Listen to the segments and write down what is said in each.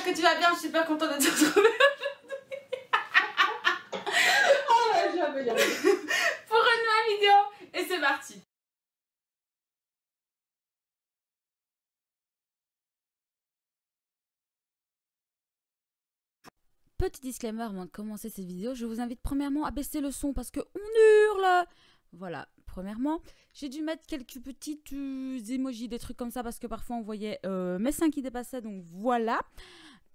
que tu vas bien, je suis pas contente de te retrouver aujourd'hui. Oh là, j'avais bien. Pour une nouvelle vidéo, et c'est parti. Petit disclaimer avant de commencer cette vidéo, je vous invite premièrement à baisser le son parce qu'on hurle. Voilà, premièrement, j'ai dû mettre quelques petites emojis, des trucs comme ça parce que parfois on voyait mes seins qui dépassaient, donc voilà.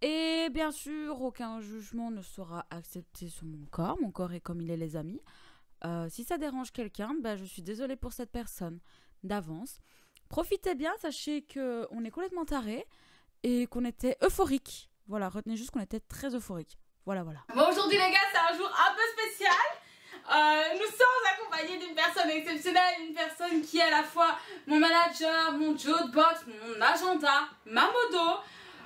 Et bien sûr, aucun jugement ne sera accepté sur mon corps est comme il est les amis. Si ça dérange quelqu'un, ben, je suis désolée pour cette personne d'avance. Profitez bien, sachez qu'on est complètement tarés et qu'on était euphorique. Voilà, retenez juste qu'on était très euphorique. Voilà. Bon, aujourd'hui les gars, c'est un jour un peu spécial. Nous sommes accompagnés d'une personne exceptionnelle, une personne qui est à la fois mon manager, mon jotbot, mon agenda, ma modo,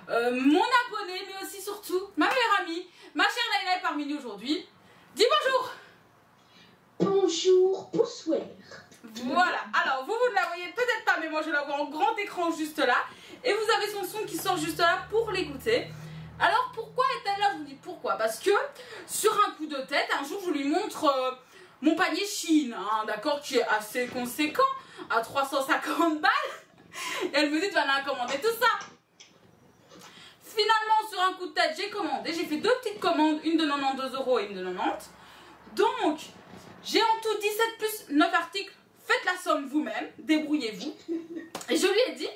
mon abonné, mais aussi surtout ma meilleure amie, ma chère Laila est parmi nous aujourd'hui. Dis bonjour. Bonjour, bonsoir. Voilà, alors vous ne la voyez peut-être pas, mais moi je la vois en grand écran juste là. Et vous avez son son qui sort juste là pour l'écouter. Alors pourquoi est-elle là? Je vous dis pourquoi. Parce que sur un coup de tête, un jour je lui montre mon panier Shein, hein, d'accord, qui est assez conséquent, à 350 balles. Et elle me dit tu vas la commander tout ça. Finalement sur un coup de tête j'ai commandé, j'ai fait deux petites commandes, une de 92 € et une de 90. Donc j'ai en tout 17 plus 9 articles, faites la somme vous-même, débrouillez-vous. Et je lui ai dit,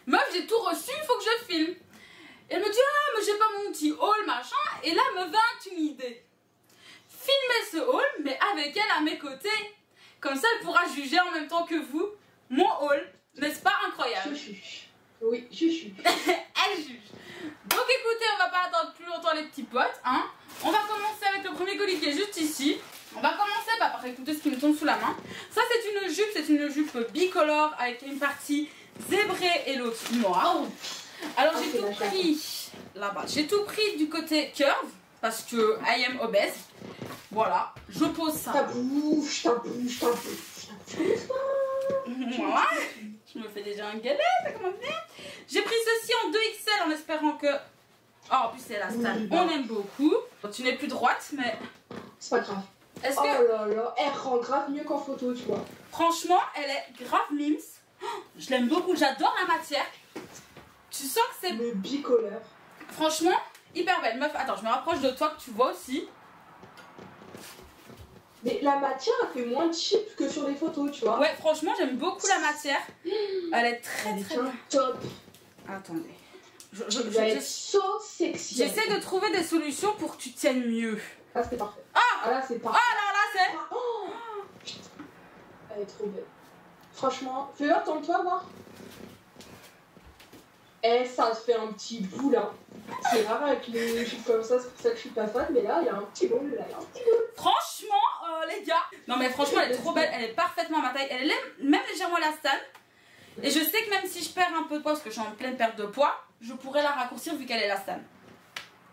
meuf j'ai tout reçu, il faut que je filme. Elle me dit, ah mais j'ai pas mon petit haul machin, et là me vint une idée. Filmer ce haul, mais avec elle à mes côtés. Comme ça elle pourra juger en même temps que vous mon haul, n'est-ce pas incroyable? Je juge. Oui, je juge. Elle juge. Donc écoutez, on va pas attendre plus longtemps les petits potes, hein. On va commencer avec le premier colis qui est juste ici. On va commencer par écouter ce qui me tombe sous la main. Ça c'est une jupe bicolore avec une partie zébrée et l'autre noire. Oh. Alors j'ai tout pris là-bas. J'ai tout pris du côté curve parce que I am obèse. Voilà, je pose ça. Ta bouche. Voilà. Je me fais déjà un galette, ça commence bien. J'ai pris ceci en 2XL en espérant que... Oh, en plus c'est la stalle, on aime beaucoup. Tu n'es plus droite, mais... C'est pas grave. Est-ce Oh que... là là, elle rend grave mieux qu'en photo, tu vois. Franchement, elle est grave mimes. Oh, je l'aime beaucoup, j'adore la matière. Tu sens que c'est... Le bicolore. Franchement, hyper belle. Meuf, attends, je me rapproche de toi que tu vois aussi. Mais la matière, elle fait moins cheap que sur les photos, tu vois. Ouais, franchement, j'aime beaucoup la matière. Elle est très bien. Top. Attendez. Tu vas être so sexy. J'essaie de trouver des solutions pour que tu tiennes mieux. Ah, c'était parfait. Ah là, c'est Oh parfait. là c'est... Oh. Elle est trop belle. Franchement, fais attends-toi voir. Eh, ça se fait un petit bout là. C'est rare avec les jupes comme ça, c'est pour ça que je suis pas fan, mais là, il y a un petit bout là. Franchement, les gars. Non mais franchement, elle est trop belle, elle est parfaitement à ma taille. Elle est même légèrement élastique. Et je sais que même si je perds un peu de poids, parce que je suis en pleine perte de poids, je pourrais la raccourcir vu qu'elle est élastique.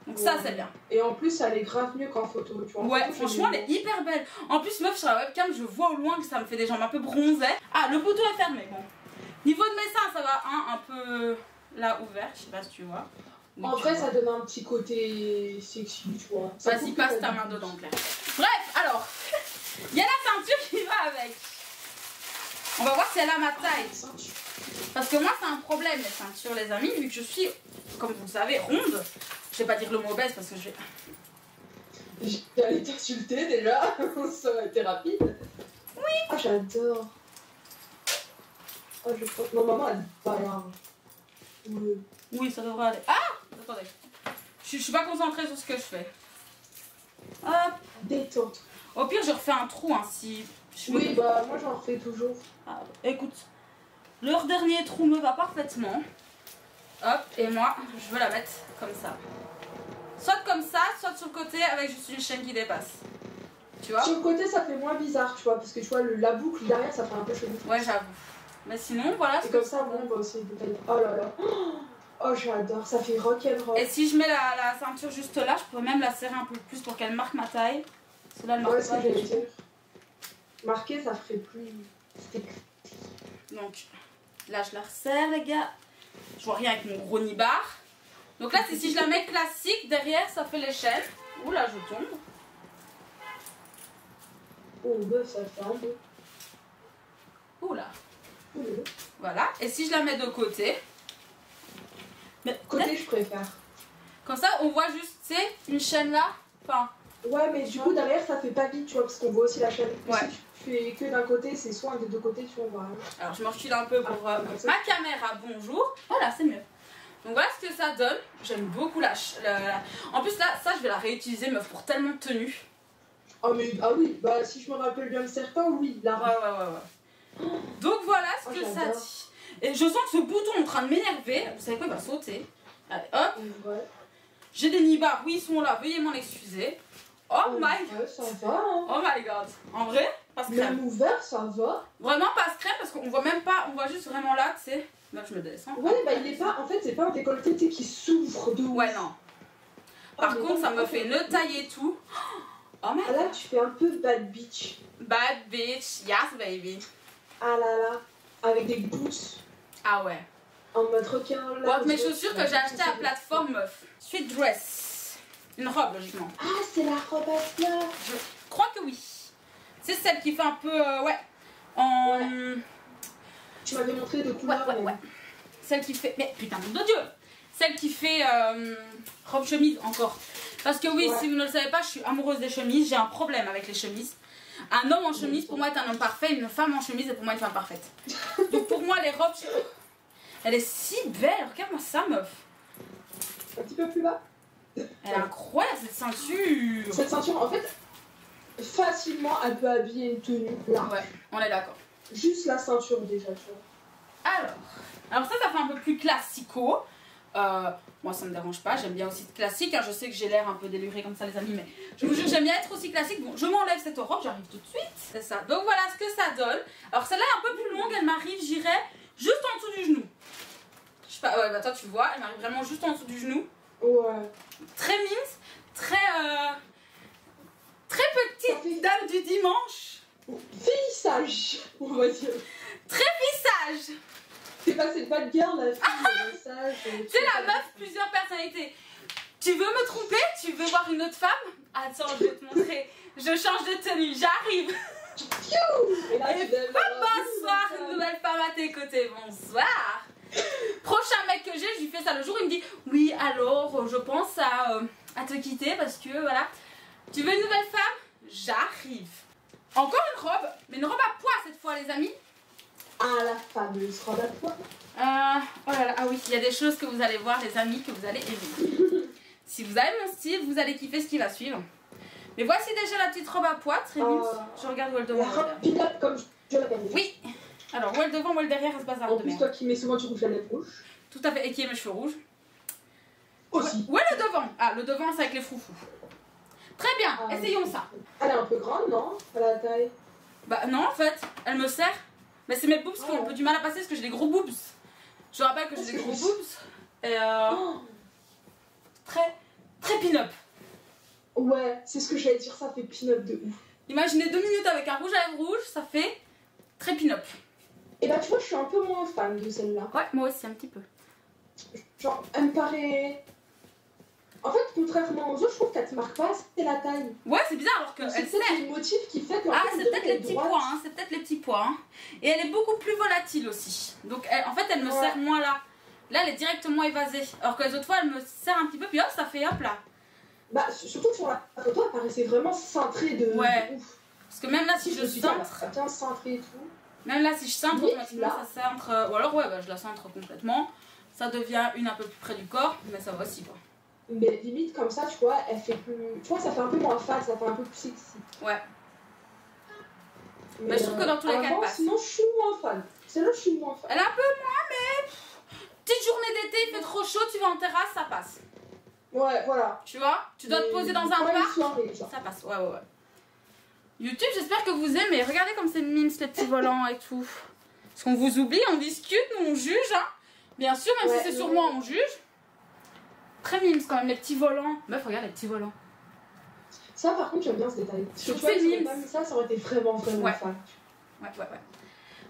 Donc ça, c'est bien. Et en plus, elle est grave mieux qu'en photo, tu vois. Ouais, franchement, elle est hyper belle. En plus, meuf, sur la webcam, je vois au loin que ça me fait des jambes un peu bronzées. Ah, le bouton est fermé, bon. Niveau de mes seins, ça va, hein, un peu là ouvert, je sais pas si tu vois. Oui, en vrai, ça donne un petit côté sexy, tu vois. Vas-y, passe ta main dedans, Claire. Bref, alors, il y a la ceinture qui va avec. On va voir si elle a ma taille. Parce que moi, c'est un problème, les ceintures, les amis, vu que je suis, comme vous le savez, ronde. Je vais pas dire le mot obèse parce que je vais... J'allais t'insulter déjà, ça a été rapide. Oui. Ah, j'adore. Oh, non, maman, elle est pas là. Oui, ça devrait aller. Ah, attendez. Je suis pas concentrée sur ce que je fais. Hop. Détente. Au pire, je refais un trou, hein, si... Oui, bah, moi, j'en refais toujours. Ah, écoute, leur dernier trou me va parfaitement. Hop, et moi, je veux la mettre comme ça. Soit comme ça, soit sur le côté avec juste une chaîne qui dépasse. Tu vois? Sur le côté, ça fait moins bizarre, tu vois, parce que tu vois, la boucle derrière, ça fait un peu chelou. Ouais, j'avoue. Mais sinon, voilà. Et comme ça, bon, bah aussi, oh là là. Oh, j'adore, ça fait rock'n'roll. Et si je mets la ceinture juste là, je pourrais même la serrer un peu plus pour qu'elle marque ma taille. Parce que là, elle marque pas. Marquer, ça ferait plus... Donc, là, je la resserre, les gars. Je vois rien avec mon gros nibar. Donc Donc là, c'est si je la mets classique, derrière, ça fait les chaînes. Ouh là, je tombe. Oh, bah, ça fait un peu. Ouh là. Oh, là. Voilà. Et si je la mets de côté. Mais, Côté, je préfère. comme ça, on voit juste, tu sais, une chaîne là. Enfin, Ouais, mais du coup, derrière, ça fait pas vite, tu vois, parce qu'on voit aussi la chaîne. Ouais. Si tu fais que d'un côté, c'est soit un des deux côtés, tu vois. alors je me recule un peu pour Ah, ma caméra. Bonjour. Voilà, c'est mieux. Donc voilà ce que ça donne. J'aime beaucoup En plus, là, ça, je vais la réutiliser, meuf, pour tellement de tenues. Ah, mais, ah oui, bah si je me rappelle bien de certains, oui, là. Ouais. Donc voilà ce que ça j'adore. dit. Et je sens que ce bouton est en train de m'énerver. Vous savez quoi, il va sauter. Allez, hop. Ouais. J'ai des nibards, oui, ils sont là, veuillez m'en excuser. Oh my Ouais, ça va, hein. Oh my god. En vrai, passe crème. Même ouvert, ça va. Vraiment passe crème parce qu'on voit même pas, on voit juste vraiment là, tu sais. Là, je me descends. Ouais, bah il est pas, en fait, c'est pas un décolleté, tu sais, qui s'ouvre de ouf. Ouais, non. Par mais contre, ça non, me fait une taille et tout. Oh my Ah là, tu fais un peu bad bitch. Bad bitch, yes baby. Ah là là, avec des boots Ah ouais. en mode requin. Là, Bon, mes chaussures que j'ai achetées à plateforme meuf. Suite dress. Une robe, logiquement. Ah, c'est la robe à fleurs. Je crois que oui. C'est celle qui fait un peu, ouais. En. Ouais. Tu m'avais montré de couleurs. Ouais. Celle qui fait. Mais putain, nom de Dieu! Celle qui fait robe chemise encore. Parce que oui, Ouais. si vous ne le savez pas, je suis amoureuse des chemises. J'ai un problème avec les chemises. Un homme en chemise, pour moi, est un homme parfait. Une femme en chemise est pour moi une femme parfaite. Donc pour moi, les robes. Elle est si belle. Regarde-moi ça, meuf. Un petit peu plus bas. Elle est incroyable, cette ceinture. Cette ceinture, en fait, facilement, elle peut habiller une tenue là. Ouais, on est d'accord. Juste la ceinture déjà, tu vois. Alors ça fait un peu plus classico. Moi ça me dérange pas, j'aime bien aussi être classique, hein. Je sais que j'ai l'air un peu délurée comme ça les amis, mais je vous jure j'aime bien être aussi classique. Bon, je m'enlève cette robe, j'arrive tout de suite. C'est ça, donc voilà ce que ça donne. Alors celle-là est un peu plus longue, elle m'arrive, j'irai juste en dessous du genou. Je sais pas, ouais bah toi tu vois, elle m'arrive vraiment juste en dessous du genou. Ouais. Très mince, très petite dame du dimanche. Vieillissage, on va dire. Visage. C'est pas cette bad girl, la fille, le sage. C'est la meuf, plusieurs personnalités. Tu veux me tromper? Tu veux voir une autre femme? Attends, je vais te montrer. Je change de tenue, j'arrive. Et là, tu lèves, Bonsoir, une nouvelle femme à tes côtés. Bonsoir. Prochain mec que j'ai, je lui fais ça le jour, il me dit oui, alors je pense à te quitter parce que voilà. Tu veux une nouvelle femme? J'arrive. Encore une robe, mais une robe à pois cette fois, les amis. Ah, la fameuse robe à pois. Oh là là, ah oui, il y a des choses que vous allez voir, les amis, que vous allez aimer. Si vous avez mon style, vous allez kiffer ce qui va suivre. Mais voici déjà la petite robe à pois, très mince. Je regarde où elle La devant. robe pin-up comme je l'appelle. Oui. Alors, où elle devant, où elle derrière, elle se bazar En de plus, merde. toi qui mets souvent du rouge à lèvres rouge. Tout à fait, et qui a mes cheveux rouges. Aussi. Où est le devant? Ah, le devant, c'est avec les froufrous. Très bien, Ah, essayons ça. Elle est un peu grande, non? À la taille. Bah non, en fait, elle me sert. Mais c'est mes boobs qui ont un Oh. peu du mal à passer parce que j'ai des gros boobs. Je rappelle que j'ai des gros boobs. Et Oh. très pin-up. Ouais, c'est ce que j'allais dire, ça fait pin-up de ouf. Imaginez 2 minutes avec un rouge à lèvres rouge, ça fait très pin-up. Et bah, tu vois, je suis un peu moins fan de celle-là. Ouais, moi aussi, un petit peu. Genre, elle me paraît. En fait, contrairement aux autres, je trouve qu'elle te marque pas assez la taille. Ouais, c'est bizarre alors qu'elle C'est sert. peut-être le motif qui fait que. Ah, c'est peut-être les petits pois, hein, c'est peut-être les petits pois. Hein. Et elle est beaucoup plus volatile aussi. Donc, en fait, elle me sert moins là. Là, elle est directement évasée. Alors que les autres fois, elle me sert un petit peu, puis hop, ça fait hop là. Bah, surtout sur la photo, elle paraissait vraiment cintrée de. Ouais. de ouf. Parce que même là, si je cintre, Bien cintrée et tout. même là, si je cintre, Oui, automatiquement, là. ça cintre. Ou alors, ouais, bah, je la cintre complètement. Ça devient une un peu plus près du corps, mais ça va aussi, quoi. Mais limite, comme ça, tu vois, elle fait plus. Tu vois, ça fait un peu moins fat, ça fait un peu plus sexy. Ouais. Mais je trouve que dans tous les cas, elle passe. Sinon, je suis moins fan. Celle-là, je suis moins fan. Elle est un peu moins, mais. Petite journée d'été, il fait trop chaud, tu vas en terrasse, ça passe. Ouais, voilà. Tu vois? Tu dois te poser dans un pas une parc. soirée, genre. Ça passe, ouais. YouTube, j'espère que vous aimez. Regardez comme c'est mimes, les petits volants et tout. Parce qu'on vous oublie, on discute, nous on juge. Hein. Bien sûr, même si c'est sur moi, on juge. Très mimes quand même, les petits volants. Meuf, regarde les petits volants. Ça, par contre, j'aime bien ce détail. Parce que Sur tu vois, ces si on mimes. avait ça, ça aurait été vraiment Ouais. fan. Ouais.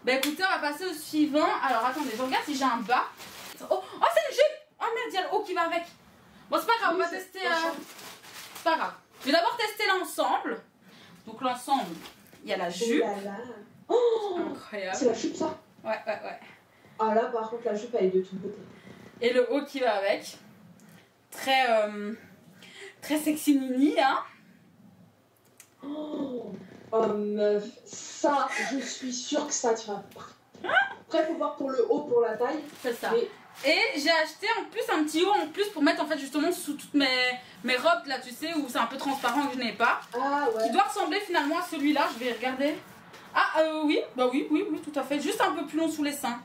Bah écoutez, on va passer au suivant. Alors attendez, je regarde si j'ai un bas. Oh, c'est une jupe! Oh merde, il y a le haut qui va avec. Bon, c'est pas grave, on Oui, va c'est tester. prochain. C'est pas grave. Je vais d'abord tester l'ensemble. Donc, l'ensemble, il y a la jupe. Oh là là. Oh, Incroyable. c'est la jupe ça. Ouais. Ah là par contre la jupe elle est de toute beauté. Et le haut qui va avec. Très, très sexy nini, hein. Oh meuf, ça je suis sûre que ça tira pas. Après faut voir pour le haut, pour la taille. C'est ça. Mais Et j'ai acheté en plus un petit haut en plus pour mettre en fait justement sous toutes mes robes là, tu sais, où c'est un peu transparent que je n'ai pas. ah ouais. Qui doit ressembler finalement à celui-là, je vais regarder. Ah oui, bah oui, tout à fait. Juste un peu plus long sous les seins.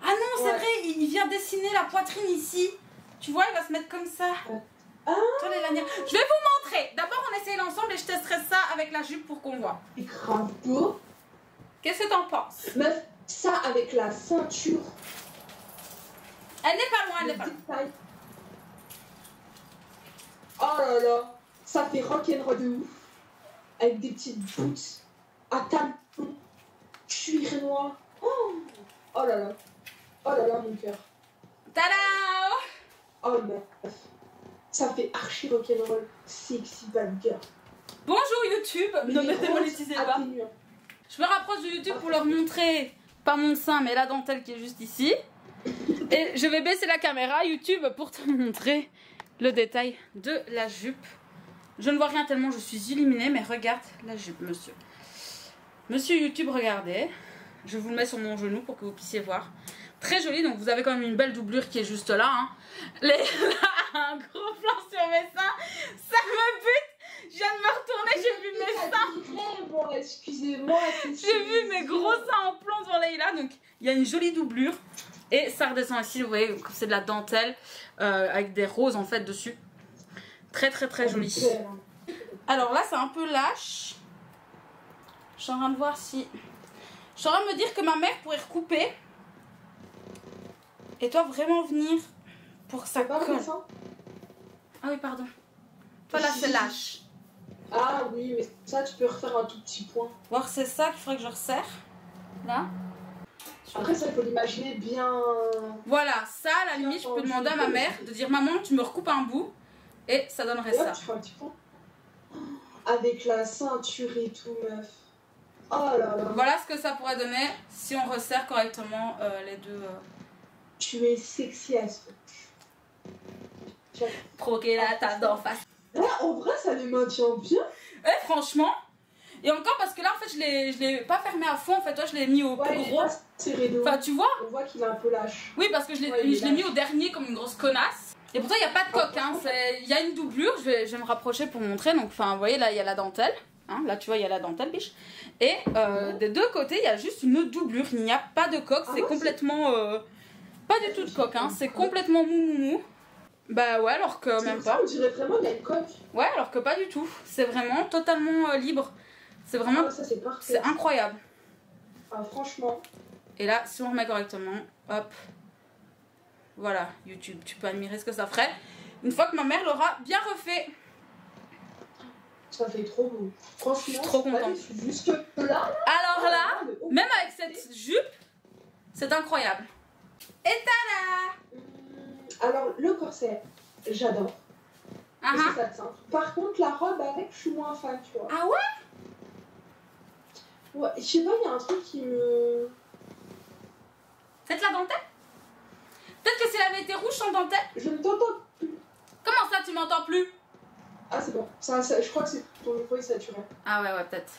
Ah non, c'est Ouais. vrai, il vient dessiner la poitrine ici. Tu vois, il va se mettre comme ça. Ah. Toi, les lanières. Je vais vous montrer. D'abord, on essaye l'ensemble et je testerai ça avec la jupe pour qu'on voit. C'est grave beau. Qu'est-ce que t'en penses? Meuf, ça avec la ceinture. Elle n'est pas loin, elle Le n'est pas loin. détail. Oh là là, ça fait rock'n'roll de ouf. Avec des petites boots à talons, cuir noir. Oh là là. Oh là là, mon cœur. Tada! Oh meuf. Ça fait archi rock'n'roll. Sexy bad girl. Bonjour YouTube, ne me démonétisez pas. Je me rapproche de YouTube pour leur montrer, pas mon sein, mais la dentelle qui est juste ici. Et je vais baisser la caméra YouTube pour te montrer le détail de la jupe. Je ne vois rien tellement je suis illuminée, mais regarde la jupe, monsieur. Monsieur YouTube, regardez. Je vous le mets sur mon genou pour que vous puissiez voir. Très joli, donc vous avez quand même une belle doublure qui est juste là. Hein. Un gros plan sur mes seins, ça me bute. Je viens de me retourner, j'ai vu mes seins. Bon, excusez-moi. J'ai vu mes gros seins en plan devant Leïla, donc il y a une jolie doublure. Et ça redescend ici, vous voyez, c'est de la dentelle avec des roses en fait dessus. Très joli. Alors là, c'est un peu lâche. Je suis en train de voir si... Je suis en train de me dire que ma mère pourrait recouper. Et toi, vraiment venir pour que ça colle. Ah oui, pardon. Toi, là, c'est lâche. Ah oui, mais ça, tu peux refaire un tout petit point. Voir, c'est ça qu'il faudrait que je resserre. Là. Après, ça, il faut l'imaginer bien... Voilà, ça, à la limite, je peux demander à ma mère de dire « Maman, tu me recoupes un bout. » Et ça donnerait Et hop, ça. tu fais un petit point. Avec la ceinture et tout, meuf. Oh là là. Voilà ce que ça pourrait donner si on resserre correctement les deux. Tu es sexy as fuck. Provoquer la table d'en face. Là, en vrai, ça les maintient bien. Franchement. Et encore parce que là, en fait, je l'ai pas fermé à fond. En fait, toi, je l'ai mis au plus il est gros. pas serré de ouf. Enfin, tu vois? On voit qu'il est un peu lâche. Oui, parce que je Ouais, il est l'ai mis lâche. au dernier comme une grosse connasse. Et pourtant, il n'y a pas de coque. Hein. Il y a une doublure. Je vais me rapprocher pour montrer. Donc, enfin, vous voyez, là, il y a la dentelle. Hein, là, tu vois, il y a la dentelle, biche. Et des deux côtés, il y a juste une doublure. Il n'y a pas de coque. C'est complètement... pas du tout de coque. Hein. C'est complètement mou. Bah ouais, alors que même pas. On dirait vraiment qu'il y a une coque. Ouais, alors que pas du tout. C'est vraiment totalement libre. C'est vraiment... Ah, ça, c'est parfait. C'est incroyable. Ah, franchement. Et là, si on remet correctement, hop. Voilà, YouTube, tu peux admirer ce que ça ferait. Une fois que ma mère l'aura bien refait. Ça fait trop beau. Franchement, Je suis trop contente. Juste là. Alors là, même avec cette jupe, c'est incroyable. Et tada! Alors, le corset, j'adore. Parce que ça te cintre. Par contre, la robe avec, je suis moins fan, tu vois. Ah ouais? Ouais, je sais pas, il y a un truc qui me... C'est de la dentelle? Peut-être que si elle avait été rouge sans dentelle. Je ne t'entends plus. Comment ça, tu m'entends plus? Ah, c'est bon. Ça, je crois que c'est ton micro est saturé. Ah ouais, peut-être.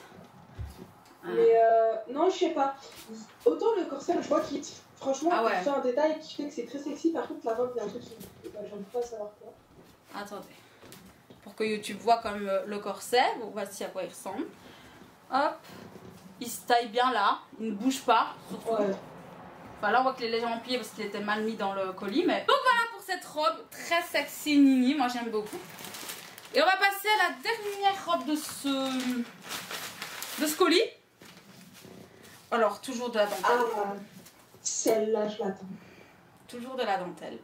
Mais non, je sais pas. Autant le corset, je vois qu'il franchement, Ah ouais. il fait un détail qui fait que c'est très sexy. Par contre, la robe, il y a un truc qui... j'aime pas savoir quoi. Attendez. Pour que YouTube voit quand même le corset, bon, voici à quoi il ressemble. Hop. Il se taille bien là. Il ne bouge pas. Surtout. Ouais. Enfin là on voit qu'il est légèrement plié parce qu'il était mal mis dans le colis. Mais... Donc voilà pour cette robe très sexy nini. Moi j'aime beaucoup. Et on va passer à la dernière robe de ce colis. Alors toujours de la dentelle. Ah, celle-là, je l'attends. Toujours de la dentelle.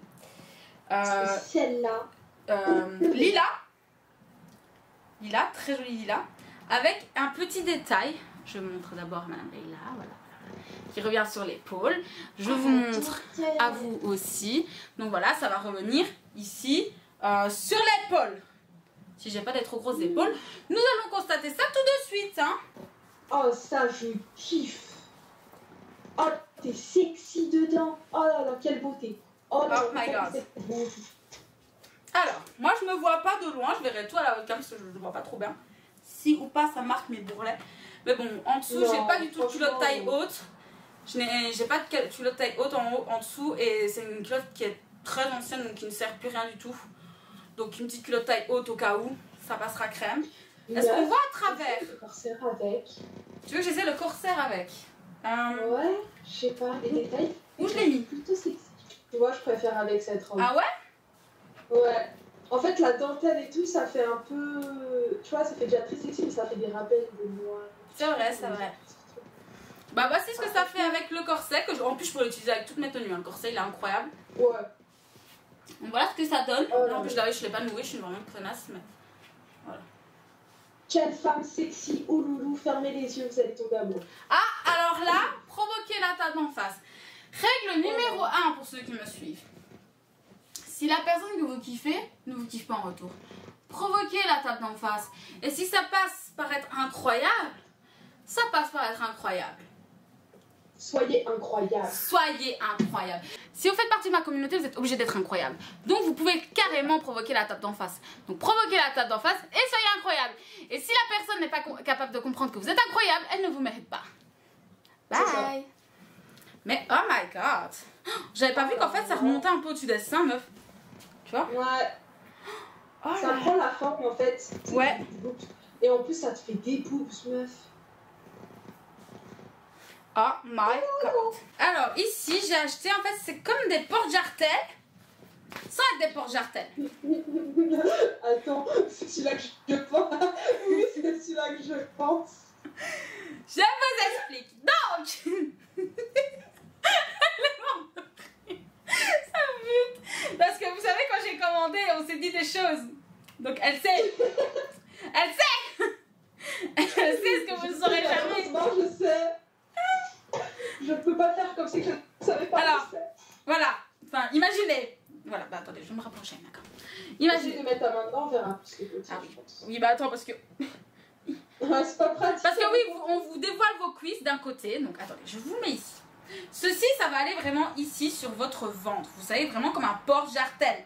Celle-là. Lila. Lila, très joli lila. Avec un petit détail. Je montre d'abord Madame Leïla, voilà. Qui revient sur l'épaule. Je vous montre à vous aussi. Donc voilà, ça va revenir ici. sur l'épaule. Si j'ai pas des trop grosses épaules, nous allons constater ça tout de suite. Hein. Oh, ça, je kiffe. Oh, t'es sexy dedans. Oh là là, quelle beauté. Oh là Oh my là, God. c'est beau. Alors, moi je me vois pas de loin, je verrai tout à la webcam parce que je ne vois pas trop bien. Si ou pas ça marque mes bourrelets. Mais bon, en dessous, Non, j'ai pas du tout de culotte taille franchement, haute. J'ai pas de culotte taille haute en haut, en dessous. Et c'est une culotte qui est très ancienne, donc qui ne sert plus rien du tout. Donc une petite culotte taille haute au cas où, ça passera crème. Est-ce qu'on voit à travers? Le corsaire avec. Tu veux que j'essaie le corsaire avec? Ouais, je sais pas, les détails. Où je l'ai mis? Plutôt sexy. Tu vois, je préfère avec cette robe. Ah ouais? Ouais. En fait, la dentelle et tout, ça fait un peu. Tu vois, ça fait déjà très sexy, mais ça fait des rappels de moi. C'est vrai, c'est vrai. Bah voici ce que ça fait avec le corset. En plus, je pourrais l'utiliser avec toutes mes tenues. Hein. Le corset, il est incroyable. Ouais. Donc voilà ce que ça donne. Oh, Là, en plus, je l'ai pas noué, je suis vraiment tenace. Mais... voilà. Quelle femme sexy, oh loulou, fermez les yeux, vous allez tomber amoureux. Ah, alors là, provoquer la table en face. Règle numéro 1 pour ceux qui me suivent. Si la personne que vous kiffez ne vous kiffe pas en retour, provoquez la table d'en face. Et si ça passe par être incroyable, ça passe par être incroyable. Soyez incroyable. Soyez incroyable. Si vous faites partie de ma communauté, vous êtes obligé d'être incroyable. Donc vous pouvez carrément provoquer la table d'en face. Donc provoquez la table d'en face et soyez incroyable. Et si la personne n'est pas capable de comprendre que vous êtes incroyable, elle ne vous mérite pas. Bye. Mais oh my god. J'avais pas vu qu'en fait ça remontait un peu au-dessus des seins, meuf. Tu vois? Ouais. Oh Ça là. prend la forme en fait. Ouais. Et en plus, ça te fait des boobs, meuf. Oh my god. Alors ici j'ai acheté, en fait c'est comme des porte-jartelles sans être des porte-jartelles. Attends, c'est celui-là que je pense. Oui, c'est celui-là que je pense. Je vous explique. Donc ça bute. Parce que vous savez quand j'ai commandé on s'est dit des choses. Donc elle sait. Elle sait. Elle sait ce que vous ne saurez jamais. Non, je sais. Je peux pas faire comme si je ne savais pas. Alors, je sais. voilà. Enfin, imaginez. Voilà, bah attendez, je vais me rapprocher, d'accord. Essaye Imaginez. de mettre ta main dedans, on verra plus que Ah je pense. oui, bah attends, parce que. Ouais, c'est pas pratique. Parce que oui, on vous dévoile vos cuisses d'un côté. Donc attendez, je vous mets ici. Ceci, ça va aller vraiment ici sur votre ventre. Vous savez, vraiment comme un porte-jartelle.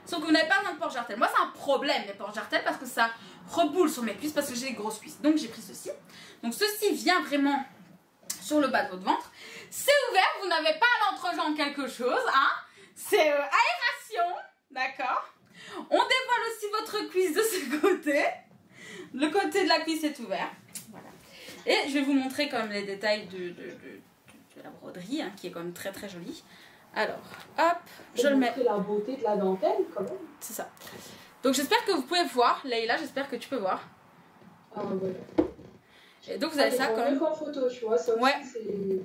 Sauf que vous n'avez pas besoin de porte-jartelle. Moi, c'est un problème, les porte-jartelles, parce que ça reboule sur mes cuisses, parce que j'ai des grosses cuisses. Donc j'ai pris ceci. Donc ceci vient vraiment sur le bas de votre ventre. C'est ouvert, vous n'avez pas à l'entrejambe quelque chose, hein. C'est aération, d'accord. On dévoile aussi votre cuisse de ce côté. Le côté de la cuisse est ouvert. Voilà. Et je vais vous montrer quand même les détails de la broderie, hein, qui est quand même très très jolie. Alors, hop, je le mets. La beauté de la dentelle, quand même. C'est ça. Donc j'espère que vous pouvez voir. Leïla, j'espère que tu peux voir. Ah ouais. Et donc vous avez ça quand même. En photo, tu vois, ça aussi, Ouais. c'est...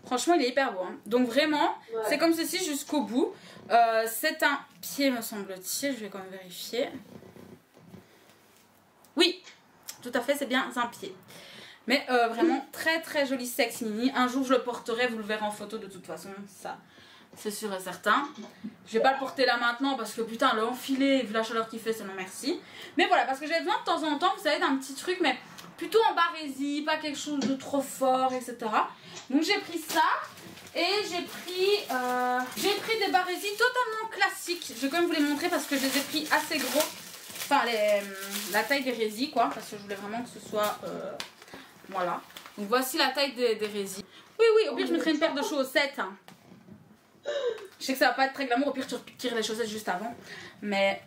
Franchement, il est hyper beau. Hein. Donc vraiment, Ouais. c'est comme ceci jusqu'au bout. C'est un pied, me semble-t-il. Je vais quand même vérifier. Oui, tout à fait, c'est bien un pied. Mais vraiment très très joli sexy mini. Un jour je le porterai, vous le verrez en photo de toute façon. Ça, c'est sûr et certain. Je vais pas le porter là maintenant parce que putain, le enfiler, vu la chaleur qu'il fait, c'est non merci. Mais voilà, parce que j'ai besoin de temps en temps, vous savez, d'un petit truc, mais plutôt en barésie, pas quelque chose de trop fort, etc. Donc j'ai pris ça. Et j'ai pris des barésies totalement classiques. Je vais quand même vous les montrer parce que je les ai pris assez gros. Enfin, la taille des résils, quoi. Parce que je voulais vraiment que ce soit... voilà. Donc voici la taille des résils. Oui, oui, au pire, je mettrai une paire de chaussettes. Hein. Je sais que ça va pas être très glamour. Au pire, tu retires les chaussettes juste avant. Mais...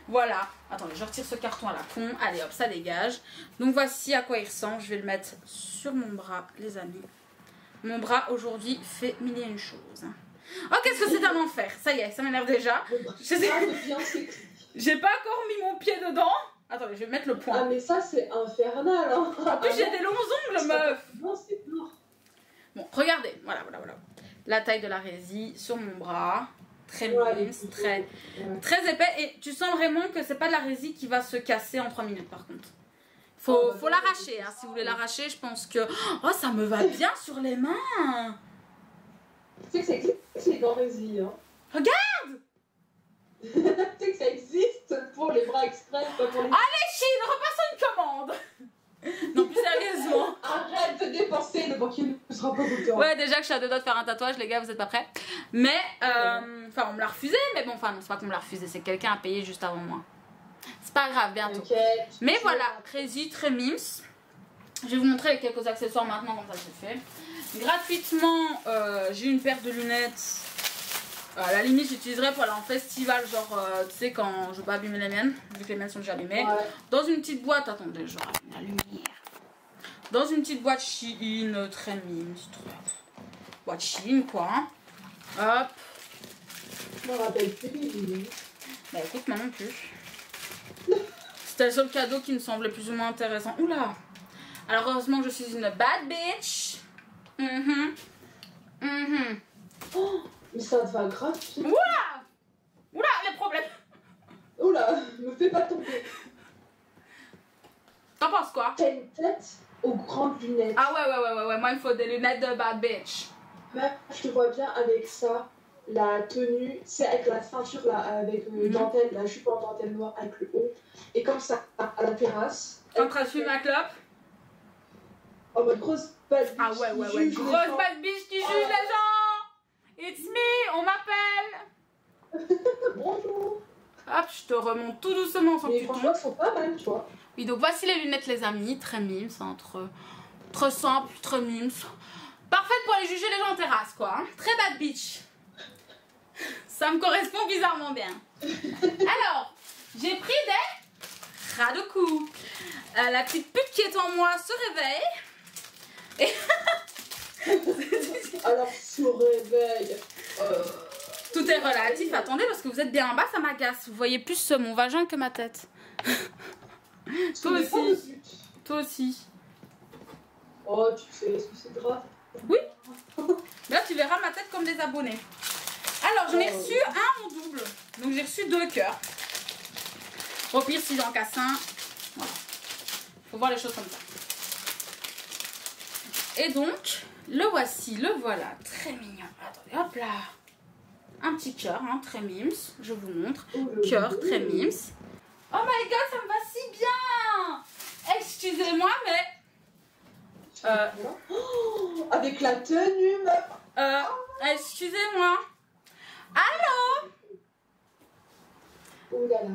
voilà. Attendez, je retire ce carton à la con. Allez, hop, ça dégage. Donc voici à quoi il ressemble. Je vais le mettre sur mon bras, les amis. Mon bras aujourd'hui fait mille et une choses. Oh, qu'est-ce que c'est un enfer. Ça y est, ça m'énerve déjà. J'ai pas encore mis mon pied dedans. Attendez, je vais mettre le point. Ah mais ça c'est infernal hein. En plus j'ai des longs ongles, meuf. Non, c'est noir. Bon, regardez, voilà. La taille de la résille sur mon bras. Très mince, très épais. Et tu sens vraiment que c'est pas de la résille qui va se casser en 3 minutes par contre. Faut l'arracher, hein. Si vous voulez l'arracher, je pense que... Oh, ça me va bien sur les mains. Tu sais que c'est dans résille, hein. Regarde. caméra exprès, pas pour les... Allez, Chine, repassons une commande. Non, plus sérieusement. Arrête de dépenser, le banquier ne sera pas content. Ouais, déjà que je suis à deux doigts de faire un tatouage, les gars, vous êtes pas prêts. Mais, enfin, on me l'a refusé, mais bon, enfin, non, c'est pas qu'on me l'a refusé, c'est que quelqu'un a payé juste avant moi. C'est pas grave, bientôt. Ok. Mais voilà, Crazy, très mimes. Je vais vous montrer les quelques accessoires maintenant, comme ça c'est fait. Gratuitement, j'ai une paire de lunettes. À la limite, j'utiliserai pour aller en festival, genre, tu sais, quand je veux pas abîmer les miennes, vu que les miennes sont déjà abîmées. Ouais. Dans une petite boîte, attendez, genre, la lumière. Dans une petite boîte Shein, très mimes. Boîte Shein, quoi. Hein. Hop. Je me rappelle plus. Bah écoute, moi non plus. C'était le seul cadeau qui me semblait plus ou moins intéressant. Oula. Alors heureusement que je suis une bad bitch. Oh, mais ça te va grave. Oula. Oula, les problèmes. Oula, me fais pas tomber. T'en penses quoi? T'as une tête aux grandes lunettes. Ah ouais, moi il me faut des lunettes de bad bitch. Meuf, je te vois bien avec ça. La tenue, c'est avec la ceinture là, avec dentelle, la jupe en dentelle noire avec le haut. Et comme ça, à la terrasse. En train de fumer ma clope. En mode grosse bad bitch. Ah ouais, grosse bad bitch qui juge les gens. It's me, on m'appelle. Bonjour. Hop, je te remonte tout doucement sans que mais tu franchement, tombes. ils sont pas mal, tu vois. Oui, donc voici les lunettes, les amis. Très mimes, entre simple, très mimes. Parfaite pour aller juger les gens en terrasse, quoi. Hein. Très bad bitch. Ça me correspond bizarrement bien. Alors, j'ai pris des ras de cou. La petite pute qui est en moi se réveille. Et alors, se réveille. Tout est relatif. Attendez, parce que vous êtes bien en bas, ça m'agace. Vous voyez plus mon vagin que ma tête. Toi aussi. Toi aussi. Oh, tu sais, est-ce que c'est grave? Oui. Là, tu verras ma tête comme des abonnés. Alors, j'en ai reçu un en double. Donc, j'ai reçu 2 cœurs. Au pire, si j'en casse un. Voilà. Faut voir les choses comme ça. Et donc, le voici, le voilà. Très mignon. Attendez, hop là. Un petit cœur, hein, très mimes. Je vous montre. Cœur, très mimes. Oh my god, ça me va si bien. Excusez-moi, mais... Oh, avec la tenue, meuf. Excusez-moi. Allô? Ouh là là.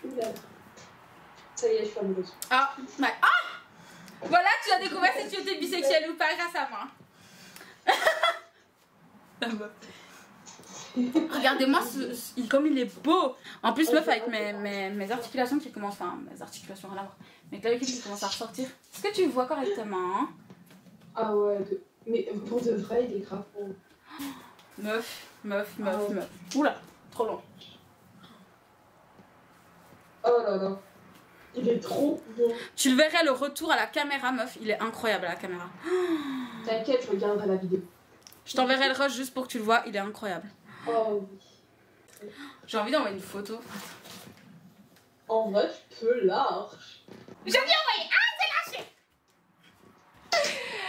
Ouh là là. Ça y est, je suis amoureuse. Ah, ouais. Ah! Voilà, tu as découvert si tu étais bisexuelle ou pas grâce à moi. Regardez-moi comme il est beau. En plus, meuf, avec mes articulations qui commencent... Enfin, mes articulations, rien à voir. Mes clavicules qui commencent à ressortir. Est-ce que tu vois correctement, hein? Ah ouais, mais pour de vrai, il est grave beau. Meuf. Oula, trop long. Oh là là. Il est trop beau. Tu le verrais le retour à la caméra, meuf. Il est incroyable à la caméra. T'inquiète, je regarderai la vidéo. Je t'enverrai le rush juste pour que tu le vois. Il est incroyable. Oh oui. J'ai envie d'envoyer une photo. En vrai, je peux large. Je viens envoyer. Ah, c'est lâché.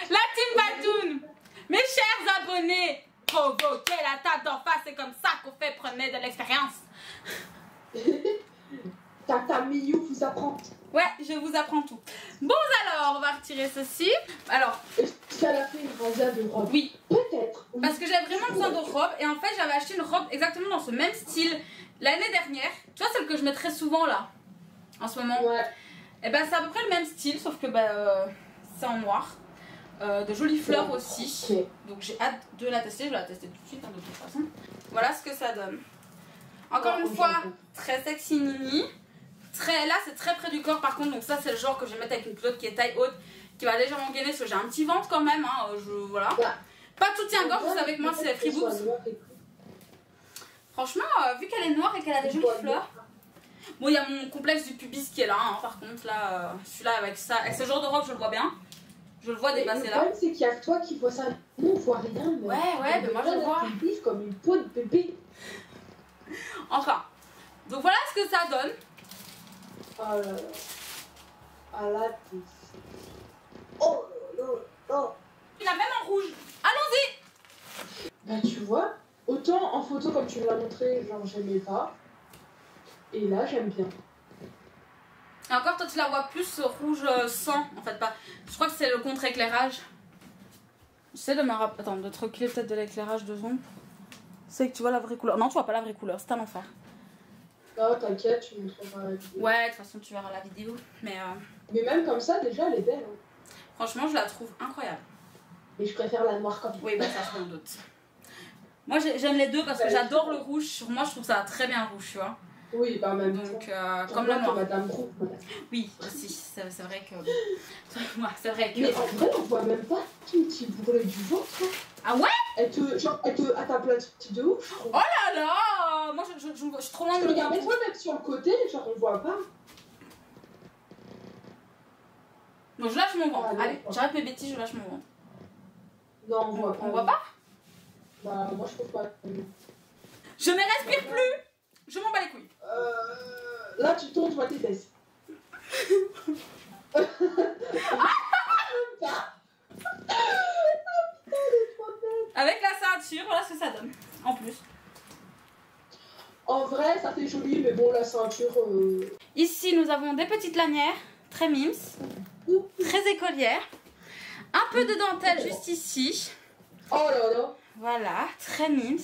La team Batoon. Mes chers abonnés. Provoquez la table d'en face. C'est comme ça qu'on fait. Prenez de l'expérience. Tata Miyu vous apprend. Ouais, je vous apprends tout. Bon alors, on va retirer ceci. Alors, est-ce qu'elle a fait une razzia de robe? Oui. Peut-être. Oui. Parce que j'avais vraiment besoin de robe. Et en fait, j'avais acheté une robe exactement dans ce même style l'année dernière. Tu vois, celle que je mets très souvent là, en ce moment. Ouais. Et ben, c'est à peu près le même style, sauf que c'est en noir. De jolies fleurs aussi. Okay. Donc j'ai hâte de la tester. Je vais la tester tout de suite, hein, de toute façon. Voilà ce que ça donne. Encore une fois, très sexy Nini. Là, c'est très près du corps par contre. Donc ça, c'est le genre que je vais mettre avec une culotte qui est taille haute, qui va légèrement gainer parce que j'ai un petit ventre quand même. Hein, voilà. Bah, pas tout tient gorge, vous savez que moi, c'est free boobs. Franchement, vu qu'elle est noire et qu'elle a des jolies fleurs. Bon, il y a mon complexe du pubis qui est là. Hein, par contre, là, celui-là avec ça, avec ce genre de robe, je le vois bien. Je le vois dépasser là. Le problème, c'est qu'il y a que toi qui vois ça. Nous, on voit rien. Mais ouais, mais moi, je vois. Comme une peau de bébé. Enfin. Donc voilà ce que ça donne. Oh là là. Ah là, oh là là. Il y en a même en rouge. Allons-y. Bah tu vois, autant en photo comme tu me l'as montré, genre j'aimais pas. Et là, j'aime bien. Et encore, toi, tu la vois plus rouge sang, en fait, pas. Je crois que c'est le contre-éclairage. J'essaie de me rappeler. Attends, de te reculer peut-être de l'éclairage 2 secondes. C'est que tu vois la vraie couleur. Non, tu vois pas la vraie couleur, c'est un enfer. Non, t'inquiète, tu montreras la vidéo. Ouais, de toute façon, tu verras la vidéo. Mais Mais même comme ça, déjà, elle est belle. Hein. franchement, je la trouve incroyable. Mais je préfère la noire comme ça. Oui, bah ça, je m'en doute. Moi, j'aime les deux parce que j'adore le rouge. Sur moi, je trouve ça très bien rouge, tu vois. Oui, bah même Donc, temps. comme le noir. Madame Roux, madame. Oui, aussi, c'est vrai que. Ouais, c'est vrai que. Mais en vrai, on voit même pas ton petit bourrelet du ventre. Hein. Ah ouais? Elle t'aplatit de ouf, je trouve. Oh là là! Moi, je suis trop loin de Regarde, mets-toi même sur le côté, genre on voit pas. Donc, je lâche mon ventre. Ah, Allez, j'arrête mes bêtises, je lâche mon ventre. Non, on voit pas. On voit pas? Bah, moi je trouve pas. Je ne respire plus! Je m'en bats les couilles. Là, tu tournes, tu vois tes fesses. Avec la ceinture, voilà ce que ça donne. En plus. En vrai, ça fait joli, mais bon, la ceinture. Ici, nous avons des petites lanières, très mimes, très écolières. Un peu de dentelle juste ici. Oh là là. Voilà, très mimes,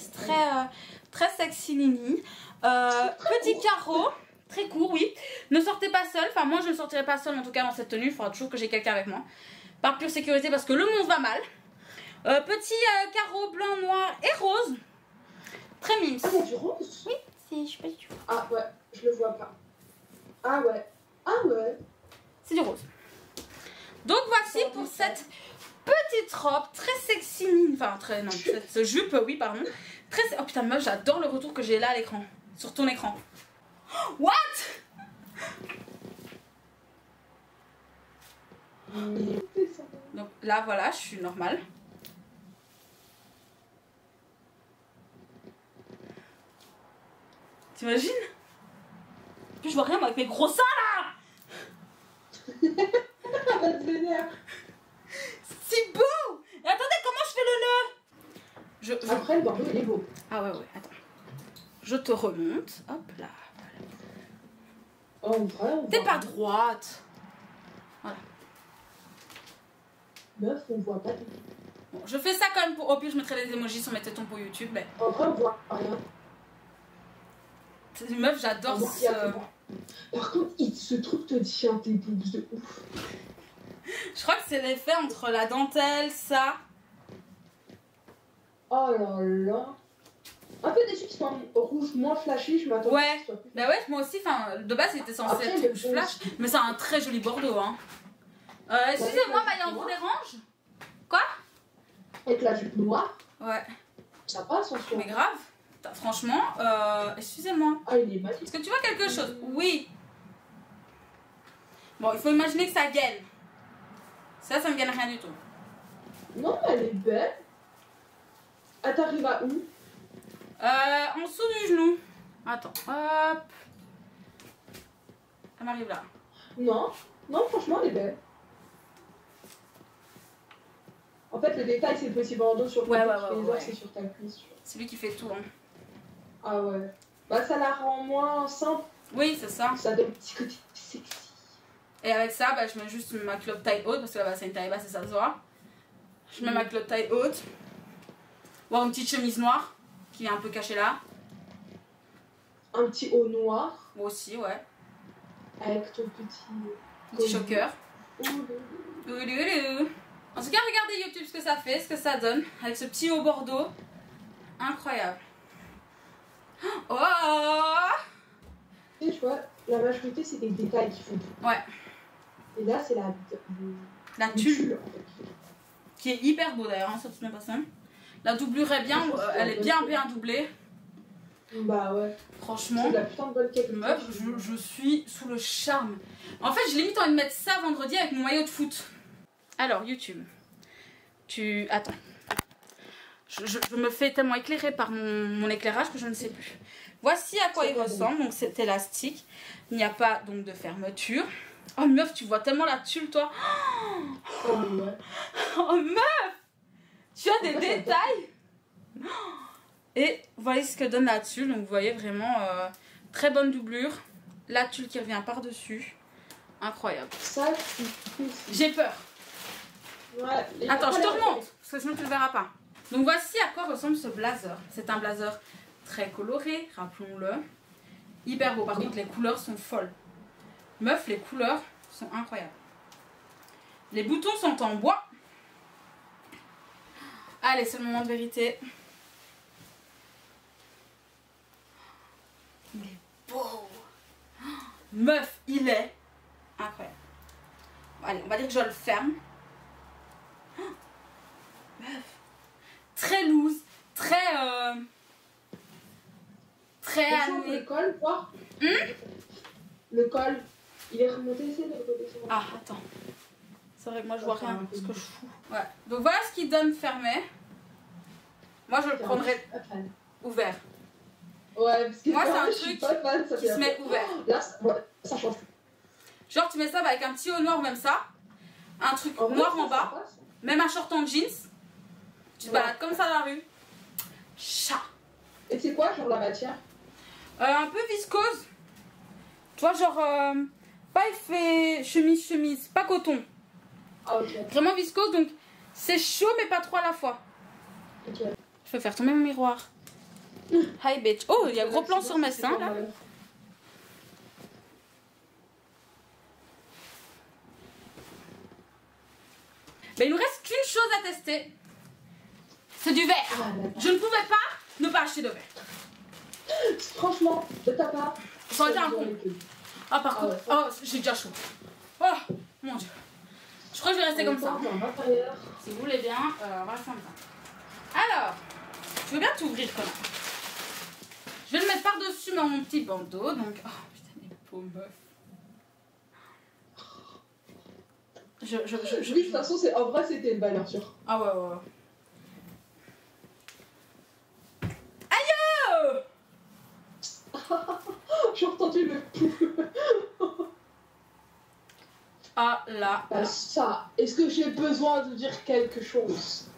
très sexy nini. Petit carreau, très court, oui. Ne sortez pas seul. Enfin, moi, je ne sortirai pas seule, en tout cas, dans cette tenue. Il faudra toujours que j'ai quelqu'un avec moi. Par pure sécurité, parce que le monde va mal. Petit carreau blanc, noir et rose. Très mimes. Ah, il y a du rose? Oui, je sais pas si tu vois. Ah ouais, je le vois pas. Ah ouais. Ah ouais. C'est du rose. Donc voici pour cette petite robe très sexy, enfin très non, cette jupe, oui pardon. Très, oh putain meuf, j'adore le retour que j'ai là à l'écran, sur ton écran. What? Donc là voilà, je suis normale. T'imagines? Puis je vois rien moi avec mes gros seins là. C'est beau! Et attendez, comment je fais le nœud? Après, le bordeaux, il est beau. Ah ouais, attends. Je te remonte. Hop là. En vrai, on T'es voit pas rien. droite. Voilà. Meuf, on voit pas. Bon, je fais ça quand même pour... Au pire, je mettrai des emojis sur mes tétons pour YouTube. Mais... En vrai, on voit rien. Meuf, j'adore ce... Par contre, ce truc te tient tes boobs de ouf. Je crois que c'est l'effet entre la dentelle, ça... Oh là là. Un peu déçu qu'ils soient rouge moins flashy, je m'attendais. Ouais. Bah ouais, moi aussi, enfin, de base, il était censé Après, être rouge flash. Mais c'est un très joli bordeaux, hein. Excusez-moi, Maya, on vous dérange? Quoi? Avec la jupe noire, Ouais. ça passe en soi. Mais grave. Franchement, excusez-moi. Ah, il est magnifique. Est-ce que tu vois quelque chose? Oui. Bon, il faut imaginer que ça gaine. Ça me gagne rien du tout. Non, elle est belle. Elle t'arrive à où? En dessous du genou. Attends, hop. Elle m'arrive là. Non, non, franchement, elle est belle. En fait, le détail, c'est le petit bandeau sur le Ouais, côté ouais, qui fait les ouais, heures, ouais. c'est sur ta cuisse. C'est lui qui fait tout. Hein. Ah ouais. Bah, ça la rend moins simple. Oui, c'est ça. Ça donne un petit côté sexy. Et avec ça, bah, je mets juste ma culotte taille haute parce que là-bas, c'est une taille basse et ça se voit. Je mets ma culotte taille haute. Ou une petite chemise noire qui est un peu cachée là. Un petit haut noir Moi aussi, ouais. avec ton Petit choker. Ouh. Ouloulou. En tout cas, regardez YouTube ce que ça fait, ce que ça donne. Avec ce petit haut bordeaux. Incroyable. Oh! Et tu vois, la majorité, c'est des détails qui font tout. Ouais. Et là, c'est La le tulle. tulle, en fait. Qui est hyper beau d'ailleurs, hein, cette toute façon. La doublure est bien, elle est bien doublée. Bah ouais. Franchement, C'est de la putain de bonne qualité. meuf, je suis sous le charme. En fait, j'ai limite envie de mettre ça vendredi avec mon maillot de foot. Alors, YouTube. Attends. Je me fais tellement éclairer par mon éclairage que je ne sais plus. Voici à quoi il ressemble. Donc, c'est élastique. Il n'y a pas donc de fermeture. Oh, meuf, tu vois tellement la tulle, toi. Oh, mais ouais. Oh, meuf! Tu as des détails. Et voyez ce que donne la tulle. Donc, vous voyez vraiment Très bonne doublure. La tulle qui revient par-dessus. Incroyable. Ça, J'ai peur. ouais, Attends, je te remonte, parce que sinon tu ne le verras pas. Donc voici à quoi ressemble ce blazer. C'est un blazer très coloré, rappelons-le. Hyper beau. Par contre, les couleurs sont folles. Meuf, les couleurs sont incroyables. Les boutons sont en bois. Allez, c'est le moment de vérité. Il est beau. Meuf, il est incroyable. Allez, on va dire que je le ferme. Meuf. Très loose, très Le col, quoi. Le col, il est remonté, c'est de côté. Ah, attends. C'est vrai que moi je vois rien, ce que je fous. Ouais. Donc voilà ce qui donne fermé. Moi je le prendrais ouvert. Ouais, parce que moi c'est un je suis truc pas fan, ça qui se met ouvert. Là, ça change. Genre tu mets ça avec un petit haut noir même ça. Un truc noir en bas. Même un short en jeans. Tu te balades comme ça dans la rue. Chat. Et c'est quoi, genre la matière? Un peu viscose. Tu vois, genre, pas effet chemise, pas coton. Ah, ok. Vraiment viscose, donc c'est chaud mais pas trop à la fois. Ok. Je vais faire tomber mon miroir. Hi bitch. Oh, il y a gros plan sur mes seins là. Mais il nous reste qu'une chose à tester. C'est du verre. Je ne pouvais pas ne pas acheter de verre. Franchement, de ta part. Ça aurait été un con. Ah, par contre, oh, j'ai déjà chaud. Oh, mon dieu. Je crois que je vais rester comme ça. Si vous voulez bien, on va rester comme ça. Alors, je veux bien t'ouvrir quand même. Je vais le mettre par-dessus mon petit bandeau. Donc, oh putain, les pauvres meufs. Oui, de toute façon, en vrai, c'était une valeur sûre. Ah ouais, ouais. Aïe! J'ai entendu le pou. Ah là. Ça, est-ce que j'ai besoin de dire quelque chose?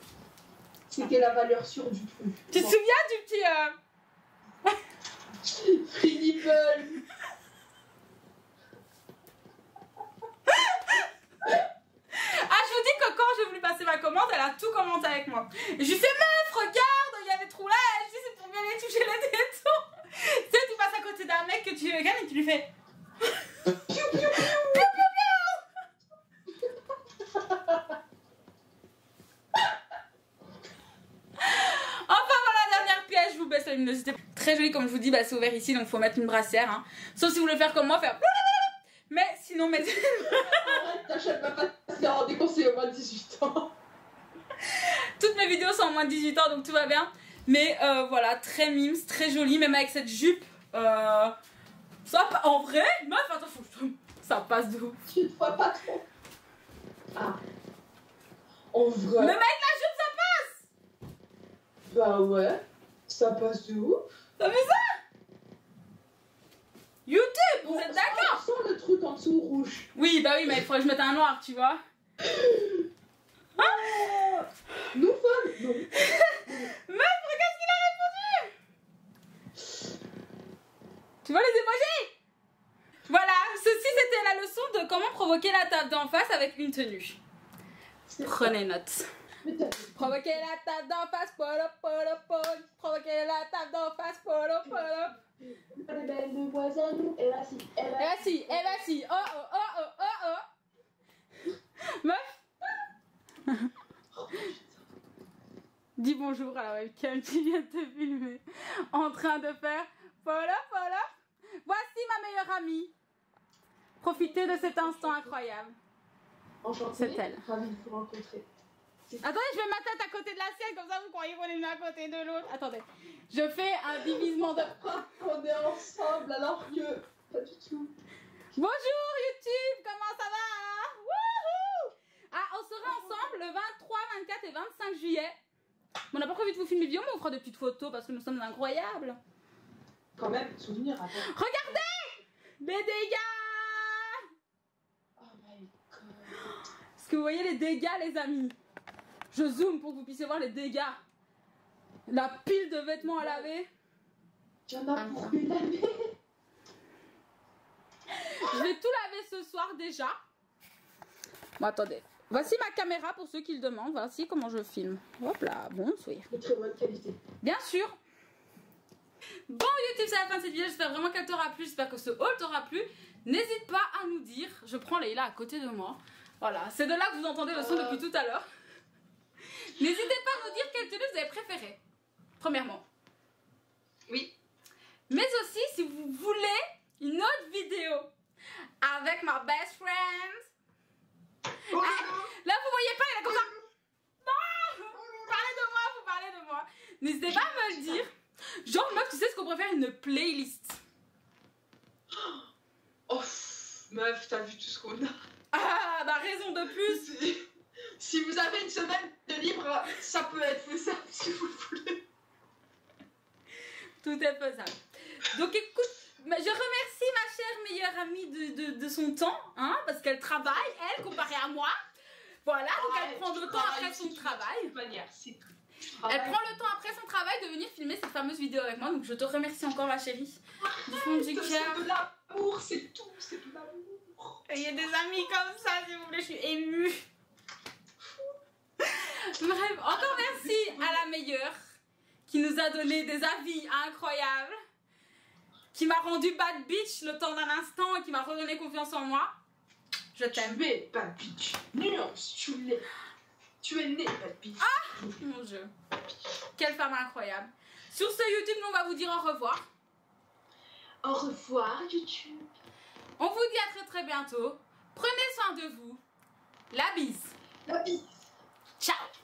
C'était la valeur sûre du truc. Tu te souviens du petit... Free nipple. Ah, je vous dis que quand j'ai voulu passer ma commande, elle a tout commenté avec moi. Et je lui fais meuf, regarde, il y a des trous là. Elle dit c'est pour bien les toucher les tétons. Tu sais, tu passes à côté d'un mec que tu regardes et tu lui fais. Piou, piou, piou, piou, piou, piou. Enfin voilà, dernière pièce, je vous baisse la luminosité. Très joli comme je vous dis, bah, c'est ouvert ici donc il faut mettre une brassière. Hein. Sauf si vous voulez faire comme moi, faire. Mais sinon, mettez. Arrête, t'achètes pas c'est un déconseil au moins de 18 ans. Toutes mes vidéos sont en moins de 18 ans donc tout va bien. Mais voilà, très mimes, très joli, même avec cette jupe. Ça, en vrai, meuf, attends, ça passe de ouf. Tu te vois pas trop. Ah. En vrai. Même avec la jupe, ça passe. Bah ouais, ça passe de ouf. T'as vu ça? YouTube, vous êtes d'accord? Sans le truc en dessous rouge. Oui, bah oui, mais il faudrait que je mette un noir, tu vois. Ah. Nous femmes, non. Meuf, regarde ce qu'il a répondu. Tu vois les émojis? Voilà, ceci c'était la leçon de comment provoquer la table d'en face avec une tenue. Prenez note. Provoquer la table d'en face, polo, polo, polo. Provoquer la table d'en face, polo, polo. Les belles demoiselles, et là si, Et là si, et là si. Oh oh oh oh oh oh. Meuf. Dis bonjour à la webcam qui vient de te filmer en train de faire polo, polo. Voici ma meilleure amie. Profitez de cet instant incroyable. enchantée, C'est elle. ravie de vous rencontrer. Attendez, je mets ma tête à côté de la sienne, comme ça vous croyez qu'on est l'un à côté de l'autre. Attendez, je fais un divisement de... On est ensemble alors que... Pas du tout. Bonjour YouTube, comment ça va? Wouhou! Ah, on sera ensemble le 23, 24 et 25 juillet. On n'a pas prévu de vous filmer vidéo, mais on fera des petites photos parce que nous sommes incroyables. Quand même, souvenir, attends. Regardez! Les dégâts! Oh my god. Est-ce que vous voyez les dégâts, les amis? Je zoome pour que vous puissiez voir les dégâts. La pile de vêtements à laver. Tu en as pour une année. déjà. Bon, attendez. Voici ma caméra pour ceux qui le demandent. Voici comment je filme. Hop là, bonsoir. De très bonne qualité. Bien sûr. Bon YouTube, c'est la fin de cette vidéo. J'espère vraiment qu'elle t'aura plu. J'espère que ce haul t'aura plu. N'hésite pas à nous dire. Je prends Leïla à côté de moi. Voilà, c'est de là que vous entendez le son depuis tout à l'heure. N'hésitez pas à nous dire quelle tenue vous avez préférée. Premièrement. Oui. Mais aussi, si vous voulez une autre vidéo avec ma best friend. Oh, Là, vous voyez pas, il a comme ça. Non, vous parlez de moi. N'hésitez pas à me le dire. Genre, meuf, tu sais ce qu'on préfère, une playlist. oh, meuf, t'as vu tout ce qu'on a. Ah, bah raison de plus. Si vous avez une semaine de libre, ça peut être faisable si vous le voulez. Tout est faisable. Donc écoute, je remercie ma chère meilleure amie de son temps, hein, parce qu'elle travaille, elle, comparée à moi. Voilà, donc elle prend le temps après son travail. De toute manière, c'est tout. Elle prend le temps après son travail de venir filmer cette fameuse vidéo avec moi, donc je te remercie encore ma chérie. Du fond du cœur. C'est de l'amour, c'est tout, c'est de l'amour. Il y a des amis comme ça, s'il vous plaît, je suis émue. Bref, encore merci à la meilleure qui nous a donné des avis incroyables, qui m'a rendu bad bitch le temps d'un instant et qui m'a redonné confiance en moi. Je t'aime. Tu es bad bitch. Nuance, tu l'es. Tu es née bad bitch. Ah mon Dieu. Quelle femme incroyable. Sur ce YouTube, nous on va vous dire au revoir. Au revoir YouTube. On vous dit à très très bientôt. Prenez soin de vous. La bise. La bise. Ciao.